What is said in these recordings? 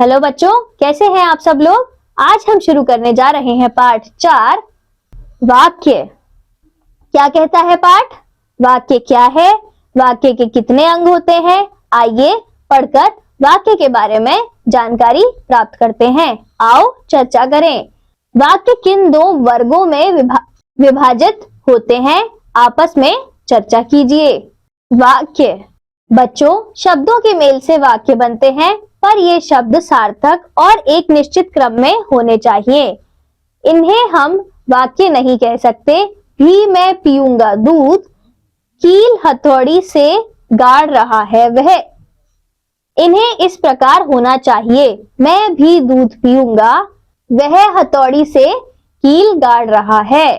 Hello बच्चों, कैसे हैं आप सब लोग। आज हम शुरू करने जा रहे हैं पाठ 4 वाक्य। क्या कहता है पाठ? वाक्य क्या है, वाक्य के कितने अंग होते हैं, आइए पढ़कर वाक्य के बारे में जानकारी प्राप्त करते हैं। आओ चर्चा करें। वाक्य किन दो वर्गों में विभाजित होते हैं, आपस में चर्चा कीजिए। वाक्य बच्चों, शब्दों के मेल से वाक्य बनते हैं, पर ये शब्द सार्थक और एक निश्चित क्रम में होने चाहिए। इन्हें हम वाक्य नहीं कह सकते। भी मैं पीऊंगा दूध, कील हथौड़ी से गाड़ रहा है वह। इन्हें इस प्रकार होना चाहिए, मैं भी दूध पीऊंगा, वह हथौड़ी से कील गाड़ रहा है।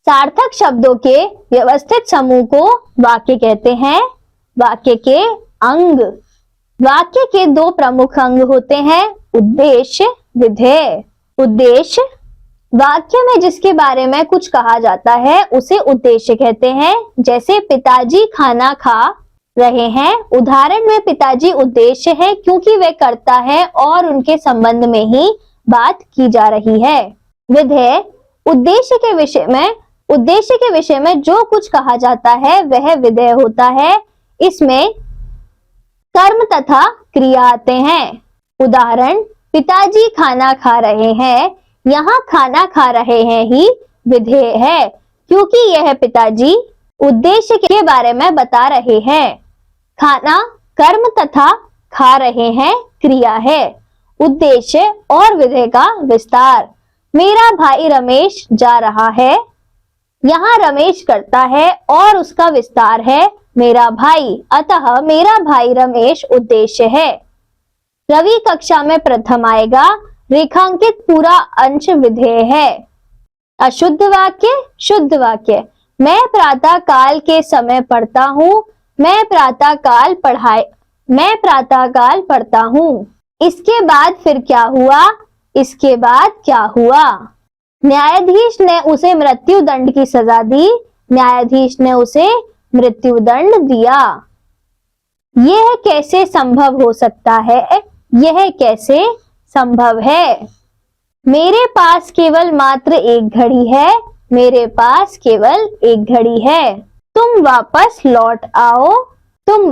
सार्थक शब्दों के व्यवस्थित समूह को वाक्य कहते हैं। वाक्य के अंग। वाक्य के दो प्रमुख अंग होते हैं, उद्देश्य, विधेय। उद्देश्य वाक्य में जिसके बारे में कुछ कहा जाता है उसे उद्देश्य कहते हैं। जैसे पिताजी खाना खा रहे हैं, उदाहरण में पिताजी उद्देश्य है क्योंकि वे कर्ता है और उनके संबंध में ही बात की जा रही है। विधेय उद्देश्य के विषय में जो कुछ कहा जाता है वह विधेय होता है। इसमें कर्म तथा क्रिया आते हैं। उदाहरण, पिताजी खाना खा रहे हैं, यहाँ खाना खा रहे हैं ही विधेय है क्योंकि यह पिताजी उद्देश्य के बारे में बता रहे हैं। खाना कर्म तथा खा रहे हैं क्रिया है। उद्देश्य और विधेय का विस्तार। मेरा भाई रमेश जा रहा है, यहाँ रमेश करता है और उसका विस्तार है मेरा भाई, अतः मेरा भाई रमेश उद्देश्य है। रवि कक्षा में प्रथम आएगा, रेखांकित पूरा अंश विधेय है। अशुद्ध वाक्य, शुद्ध वाक्य। मैं प्रातः काल के समय पढ़ता हूँ, मैं प्रातः काल पढ़ता हूँ। इसके बाद फिर क्या हुआ, इसके बाद क्या हुआ। न्यायाधीश ने उसे मृत्यु दंड की सजा दी, न्यायाधीश ने उसे मृत्यु दंड दिया। यह कैसे संभव हो सकता है, यह कैसे संभव है। मेरे पास केवल मात्र एक घड़ी है, मेरे पास केवल एक घड़ी है। तुम वापस लौट आओ, तुम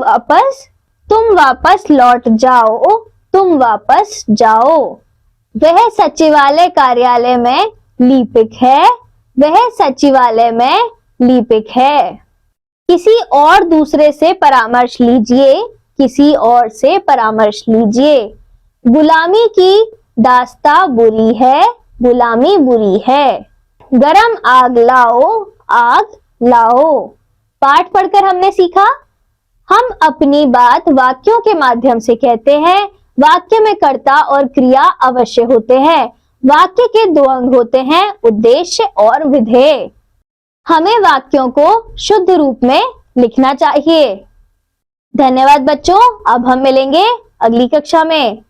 वापस लौट जाओ, तुम वापस जाओ। वह सचिवालय कार्यालय में लिपिक है, वह सचिवालय में लिपिक है। किसी और दूसरे से परामर्श लीजिए, किसी और से परामर्श लीजिए। गुलामी की दास्ता बुरी है, गुलामी बुरी है। गरम आग लाओ, आग लाओ। पाठ पढ़कर हमने सीखा, हम अपनी बात वाक्यों के माध्यम से कहते हैं। वाक्य में कर्ता और क्रिया अवश्य होते हैं। वाक्य के दो अंग होते हैं, उद्देश्य और विधेय। हमें वाक्यों को शुद्ध रूप में लिखना चाहिए। धन्यवाद बच्चों, अब हम मिलेंगे अगली कक्षा में।